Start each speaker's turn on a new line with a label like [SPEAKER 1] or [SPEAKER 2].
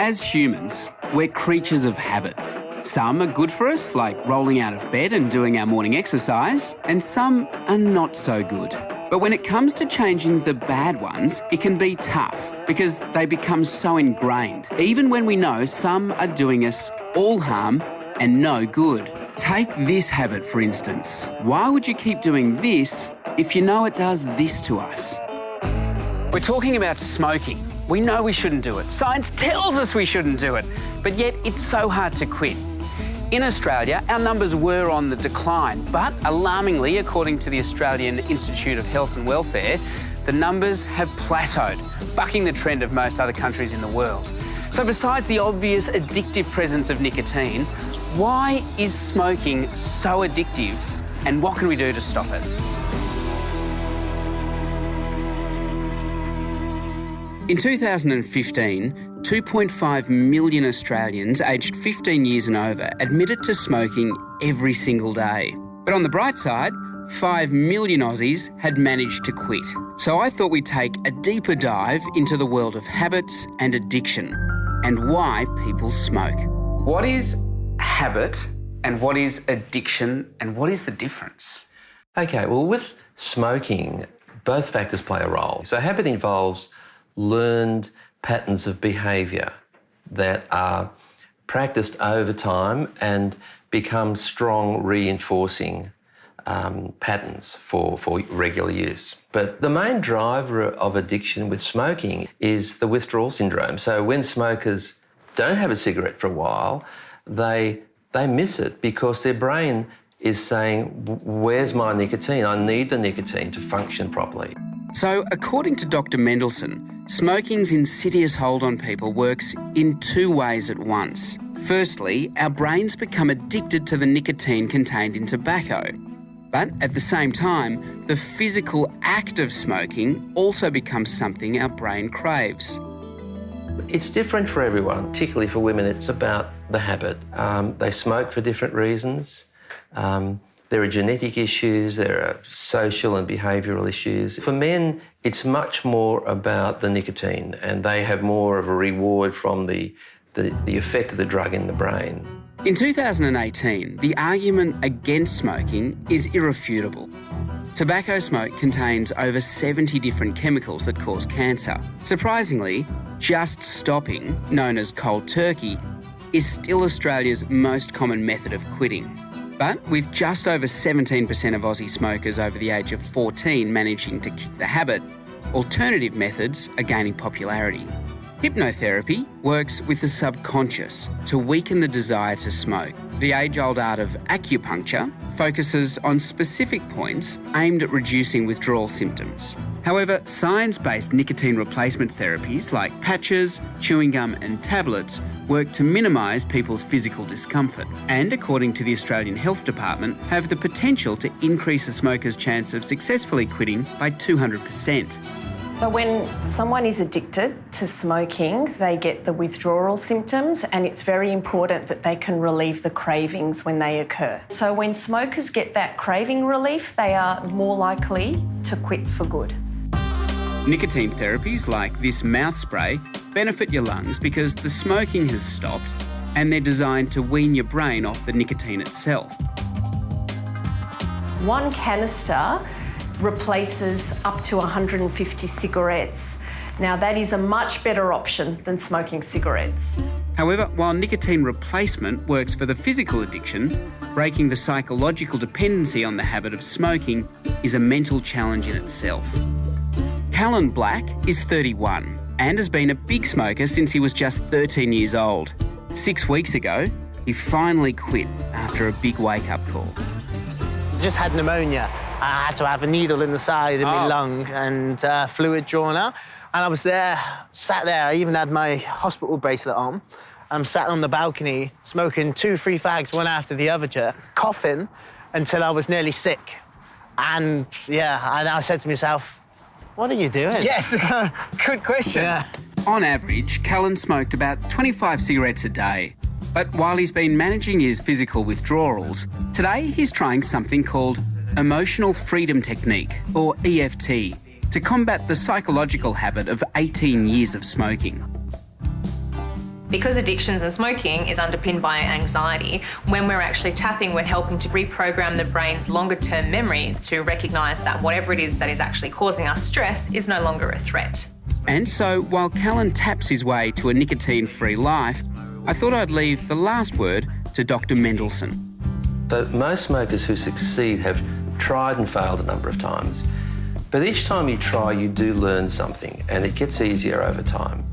[SPEAKER 1] As humans, we're creatures of habit. Some are good for us, like rolling out of bed and doing our morning exercise, and some are not so good. But when it comes to changing the bad ones, it can be tough because they become so ingrained, even when we know some are doing us all harm and no good. Take this habit, for instance. Why would you keep doing this if you know it does this to us? We're talking about smoking. We know we shouldn't do it. Science tells us we shouldn't do it, but yet it's so hard to quit. In Australia, our numbers were on the decline, but alarmingly, according to the Australian Institute of Health and Welfare, the numbers have plateaued, bucking the trend of most other countries in the world. So besides the obvious addictive presence of nicotine, why is smoking so addictive, and what can we do to stop it? In 2015, 2.5 million Australians aged 15 years and over admitted to smoking every single day. But on the bright side, 5 million Aussies had managed to quit. So I thought we'd take a deeper dive into the world of habits and addiction and why people smoke. What is habit and what is addiction and what is the difference?
[SPEAKER 2] Okay, well, with smoking, both factors play a role. So habit involves learned patterns of behaviour that are practiced over time and become strong reinforcing patterns for regular use. But the main driver of addiction with smoking is the withdrawal syndrome. So when smokers don't have a cigarette for a while, they miss it because their brain is saying, where's my nicotine? I need the nicotine to function properly.
[SPEAKER 1] So, according to Dr. Mendelsohn, smoking's insidious hold on people works in two ways at once. Firstly, our brains become addicted to the nicotine contained in tobacco. But at the same time, the physical act of smoking also becomes something our brain craves.
[SPEAKER 2] It's different for everyone, particularly for women. It's about the habit. They smoke for different reasons. There are genetic issues, there are social and behavioural issues. For men, it's much more about the nicotine, and they have more of a reward from the effect of the drug in the brain.
[SPEAKER 1] In 2018, the argument against smoking is irrefutable. Tobacco smoke contains over 70 different chemicals that cause cancer. Surprisingly, just stopping, known as cold turkey, is still Australia's most common method of quitting. But with just over 17% of Aussie smokers over the age of 14 managing to kick the habit, alternative methods are gaining popularity. Hypnotherapy works with the subconscious to weaken the desire to smoke. The age-old art of acupuncture focuses on specific points aimed at reducing withdrawal symptoms. However, science-based nicotine replacement therapies like patches, chewing gum and tablets work to minimise people's physical discomfort and, according to the Australian Health Department, have the potential to increase a smoker's chance of successfully quitting by 200%.
[SPEAKER 3] So when someone is addicted to smoking, they get the withdrawal symptoms, and it's very important that they can relieve the cravings when they occur. So when smokers get that craving relief, they are more likely to quit for good.
[SPEAKER 1] Nicotine therapies like this mouth spray benefit your lungs because the smoking has stopped and they're designed to wean your brain off the nicotine itself.
[SPEAKER 3] One canister replaces up to 150 cigarettes. Now, that is a much better option than smoking cigarettes.
[SPEAKER 1] However, while nicotine replacement works for the physical addiction, breaking the psychological dependency on the habit of smoking is a mental challenge in itself. Callan Black is 31 and has been a big smoker since he was just 13 years old. 6 weeks ago, he finally quit after a big wake-up call.
[SPEAKER 4] I just had pneumonia. I had to have a needle in the side of my lung and fluid drawn out. And I was there, sat there. I even had my hospital bracelet on. I'm sat on the balcony smoking 2-3 fags, one after the other, coughing until I was nearly sick. And, yeah, and I said to myself, what are you doing?
[SPEAKER 1] Yes, good question.
[SPEAKER 4] Yeah.
[SPEAKER 1] On average, Callan smoked about 25 cigarettes a day. But while he's been managing his physical withdrawals, today he's trying something called Emotional Freedom Technique, or EFT, to combat the psychological habit of 18 years of smoking.
[SPEAKER 5] Because addictions and smoking is underpinned by anxiety, when we're actually tapping, we're helping to reprogram the brain's longer-term memory to recognise that whatever it is that is actually causing us stress is no longer a threat.
[SPEAKER 1] And so, while Callan taps his way to a nicotine-free life, I thought I'd leave the last word to Dr. Mendelsohn.
[SPEAKER 2] So most smokers who succeed have tried and failed a number of times. But each time you try, you do learn something, and it gets easier over time.